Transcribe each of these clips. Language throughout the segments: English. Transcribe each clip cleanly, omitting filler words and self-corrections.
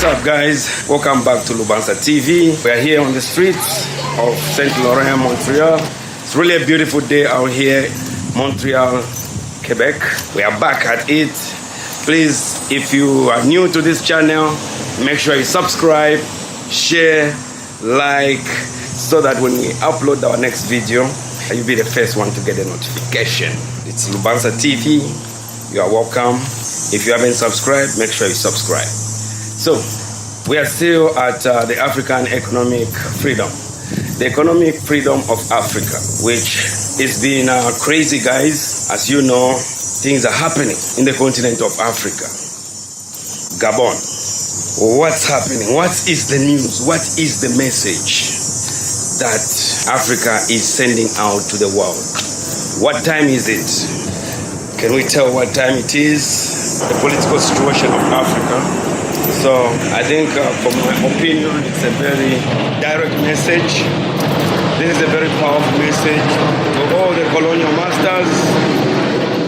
up, guys? Welcome back to Lubanza TV. We are here on the streets of Saint Laurent, Montreal. It's really a beautiful day out here, Montreal, Quebec. We are back at it. Please, if you are new to this channel, make sure you subscribe, share, like, so that when we upload our next video, you'll be the first one to get a notification. It's Lubanza TV. You are welcome. If you haven't subscribed, make sure you subscribe. So, we are still at the African economic freedom. The economic freedom of Africa, which is being crazy, guys. As you know, things are happening in the continent of Africa. Gabon. What's happening? What is the news? What is the message that Africa is sending out to the world? What time is it? Can we tell what time it is? The political situation of Africa. So I think from my opinion, it's a very direct message. This is a very powerful message to all the colonial masters.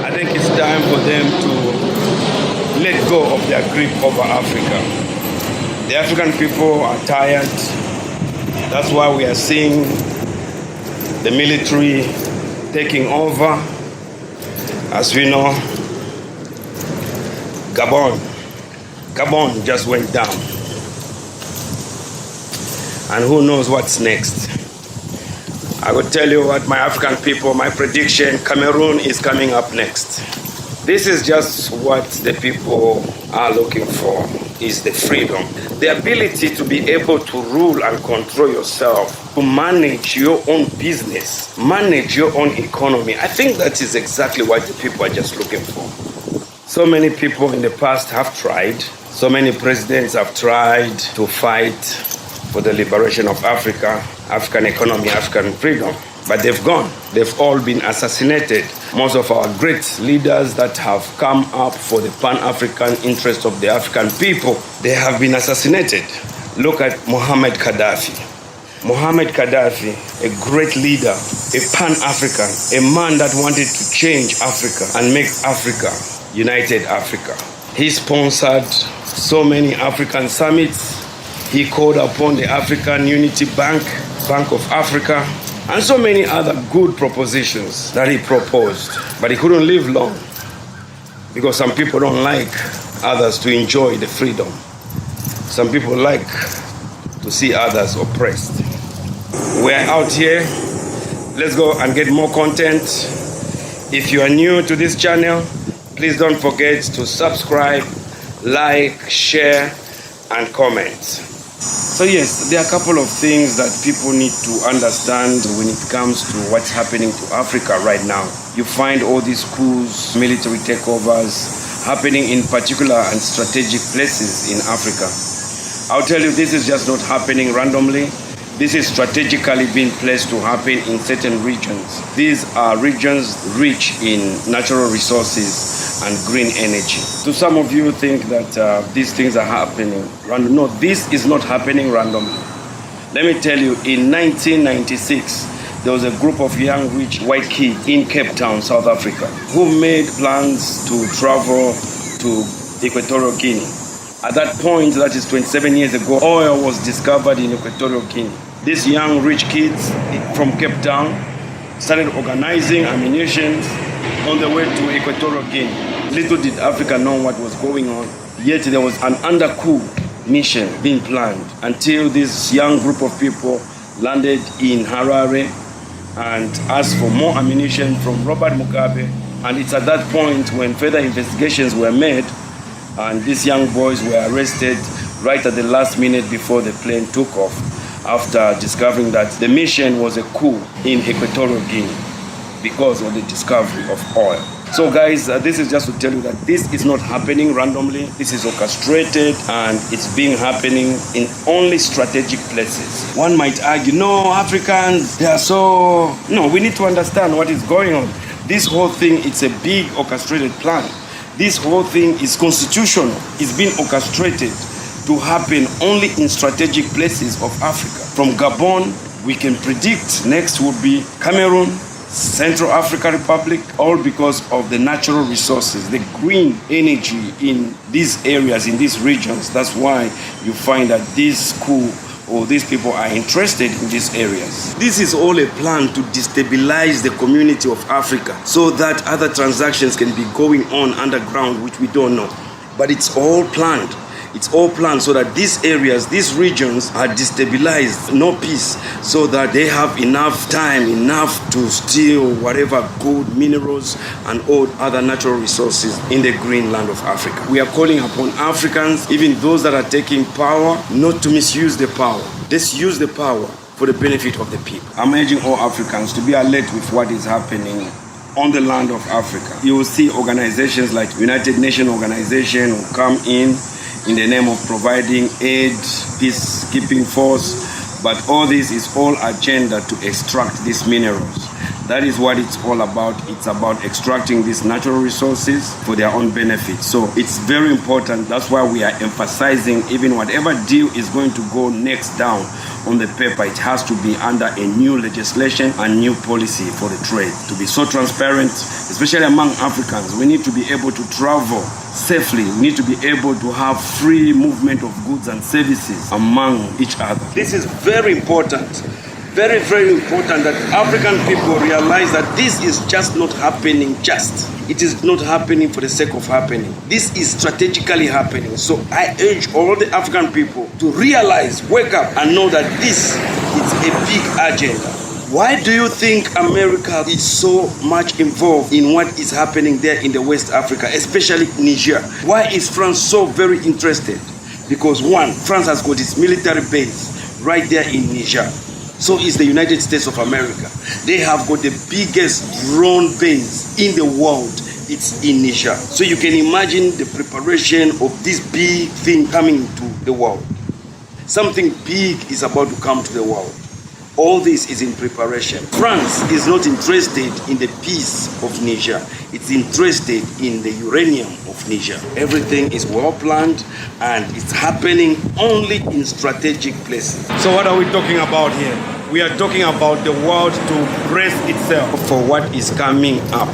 I think it's time for them to let go of their grip over Africa. The African people are tired. That's why we are seeing the military taking over. As we know, Gabon just went down. And who knows what's next? I will tell you what, my African people, my prediction, Cameroon is coming up next. This is just what the people are looking for, is the freedom. The ability to be able to rule and control yourself, to manage your own business, manage your own economy. I think that is exactly what the people are just looking for. So many people in the past have tried. So many presidents have tried to fight for the liberation of Africa, African economy, African freedom. But they've gone. They've all been assassinated. Most of our great leaders that have come up for the Pan-African interest of the African people, they have been assassinated. Look at Muhammad Gaddafi. Muhammad Gaddafi, a great leader, a Pan-African, a man that wanted to change Africa and make Africa United Africa. He sponsored so many African summits. He called upon the African Unity Bank, Bank of Africa, and so many other good propositions that he proposed. But he couldn't live long because some people don't like others to enjoy the freedom. Some people like to see others oppressed. We're out here. Let's go and get more content. If you are new to this channel, please don't forget to subscribe, like, share, and comment. So yes, there are a couple of things that people need to understand when it comes to what's happening to Africa right now. You find all these coups, military takeovers happening in particular and strategic places in Africa. I'll tell you, this is just not happening randomly. This is strategically being placed to happen in certain regions. These are regions rich in natural resources and green energy. So some of you think that these things are happening randomly. No, this is not happening randomly. Let me tell you, in 1996, there was a group of young rich white kids in Cape Town, South Africa, who made plans to travel to Equatorial Guinea. At that point, that is 27 years ago, oil was discovered in Equatorial Guinea. These young rich kids from Cape Town started organizing ammunition on the way to Equatorial Guinea. Little did Africa know what was going on, yet there was an under-coup mission being planned until this young group of people landed in Harare and asked for more ammunition from Robert Mugabe. And it's at that point when further investigations were made and these young boys were arrested right at the last minute before the plane took off, after discovering that the mission was a coup in Equatorial Guinea because of the discovery of oil. So guys, this is just to tell you that this is not happening randomly. This is orchestrated and it's being happening in only strategic places. One might argue, no, Africans, they are so... No, we need to understand what is going on. This whole thing, it's a big orchestrated plan. This whole thing is constitutional. It's been orchestrated to happen only in strategic places of Africa. From Gabon, we can predict next would be Cameroon, Central African Republic, all because of the natural resources, the green energy in these areas, in these regions. That's why you find that this coup or these people are interested in these areas. This is all a plan to destabilize the community of Africa so that other transactions can be going on underground, which we don't know. But it's all planned. It's all planned so that these areas, these regions are destabilized, no peace, so that they have enough time, enough to steal whatever gold, minerals, and all other natural resources in the green land of Africa. We are calling upon Africans, even those that are taking power, not to misuse the power. Let's use the power for the benefit of the people. I'm urging all Africans to be alert with what is happening on the land of Africa. You will see organizations like United Nations Organization will come in the name of providing aid, peacekeeping force, but all this is all agenda to extract these minerals. That is what it's all about. It's about extracting these natural resources for their own benefit. So it's very important. That's why we are emphasizing even whatever deal is going to go next down on the paper, it has to be under a new legislation and new policy for the trade. To be so transparent, especially among Africans, we need to be able to travel safely. We need to be able to have free movement of goods and services among each other. This is very important. Very, very important that African people realize that this is just not happening just. It is not happening for the sake of happening. This is strategically happening. So I urge all the African people to realize, wake up and know that this is a big agenda. Why do you think America is so much involved in what is happening there in the West Africa, especially Niger? Why is France so very interested? Because one, France has got its military base right there in Niger. So is the United States of America. They have got the biggest drone base in the world. It's in Niger. So you can imagine the preparation of this big thing coming to the world. Something big is about to come to the world. All this is in preparation. France is not interested in the peace of Niger. It's interested in the uranium of Niger. Everything is well planned and it's happening only in strategic places. So what are we talking about here? We are talking about the world to brace itself for what is coming up.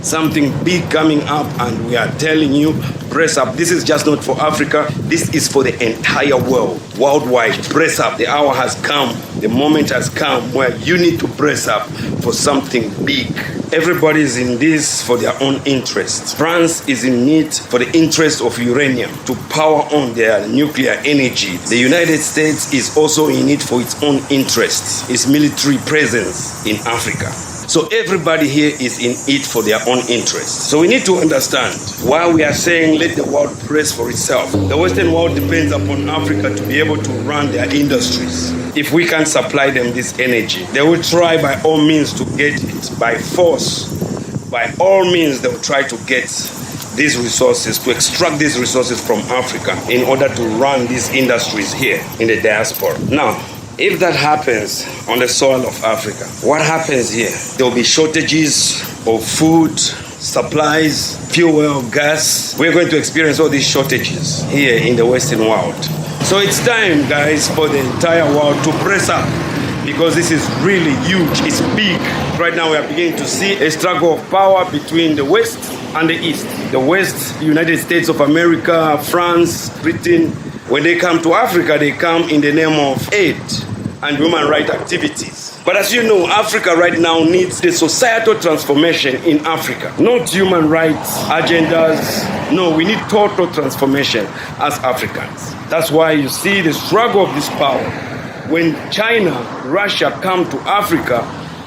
Something big coming up, and we are telling you, brace up. This is just not for Africa. This is for the entire world, worldwide. Brace up. The hour has come. The moment has come where you need to brace up for something big. Everybody is in this for their own interests. France is in need for the interest of uranium to power on their nuclear energy. The United States is also in it for its own interests, its military presence in Africa. So everybody here is in it for their own interests. So we need to understand why we are saying let the world press for itself. The Western world depends upon Africa to be able to run their industries. If we can't supply them this energy, they will try by all means to get it by force. By all means, they will try to get these resources, to extract these resources from Africa in order to run these industries here in the diaspora. Now, if that happens on the soil of Africa, what happens here? There will be shortages of food, supplies, fuel, gas. We're going to experience all these shortages here in the Western world. So it's time, guys, for the entire world to press up, because this is really huge. It's big. Right now we are beginning to see a struggle of power between the West and the East. The West, United States of America, France, Britain. When they come to Africa, they come in the name of aid and human rights activities. But as you know, Africa right now needs the societal transformation in Africa, not human rights agendas. No, we need total transformation as Africans. That's why you see the struggle of this power. When China, Russia come to Africa,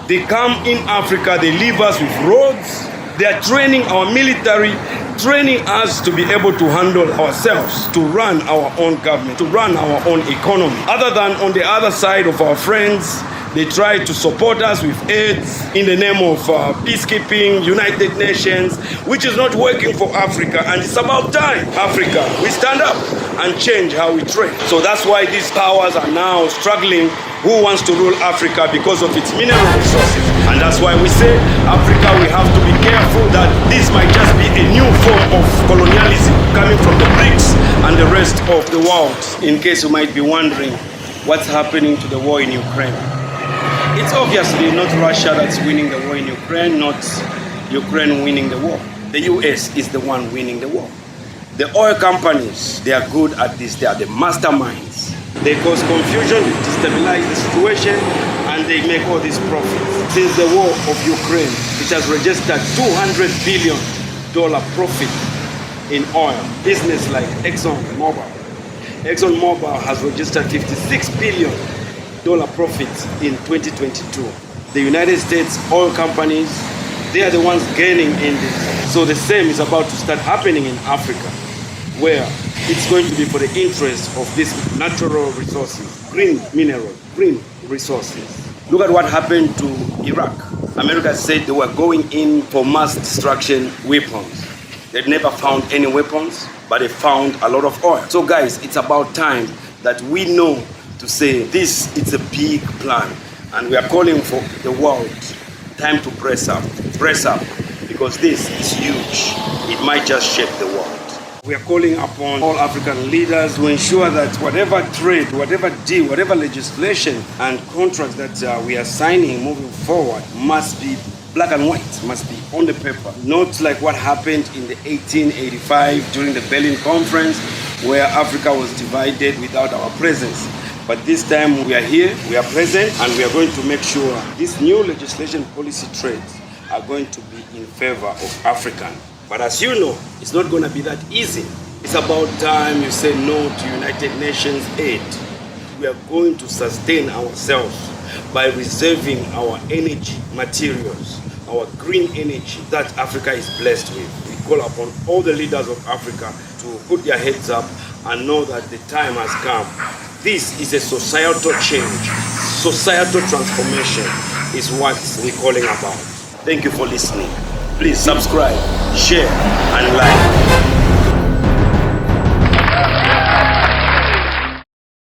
they come in Africa, they leave us with roads. They are training our military, training us to be able to handle ourselves, to run our own government, to run our own economy. Other than on the other side of our friends, they try to support us with aid in the name of peacekeeping, United Nations, which is not working for Africa. And it's about time, Africa, we stand up and change how we trade. So that's why these powers are now struggling. Who wants to rule Africa because of its mineral resources? And that's why we say, Africa, we have to be careful that this might just be a new form of colonialism coming from the BRICS and the rest of the world. In case you might be wondering what's happening to the war in Ukraine. It's obviously not Russia that's winning the war in Ukraine, not Ukraine winning the war. The US is the one winning the war. The oil companies, they are good at this. They are the masterminds. They cause confusion, destabilize the situation, and they make all these profits. Since the war of Ukraine, it has registered $200 billion profit in oil. Business like ExxonMobil. ExxonMobil has registered $56 billion profits in 2022. The United States oil companies, they are the ones gaining in this. So the same is about to start happening in Africa, where it's going to be for the interest of these natural resources, green minerals, green resources. Look at what happened to Iraq. America said they were going in for mass destruction weapons. They never found any weapons, but they found a lot of oil. So guys, it's about time that we know to say this is a big plan, and we are calling for the world. Time to press up, because this is huge. It might just shake the world. We are calling upon all African leaders to ensure that whatever trade, whatever deal, whatever legislation and contracts that we are signing moving forward must be black and white, must be on the paper. Not like what happened in the 1885 during the Berlin Conference, where Africa was divided without our presence. But this time we are here, we are present, and we are going to make sure these new legislation policy trades are going to be in favor of African. But as you know, it's not going to be that easy. It's about time you say no to United Nations aid. We are going to sustain ourselves by reserving our energy materials, our green energy that Africa is blessed with. We call upon all the leaders of Africa to put their heads up and know that the time has come. This is a societal change. Societal transformation is what we're calling about. Thank you for listening. Please subscribe, share, and like.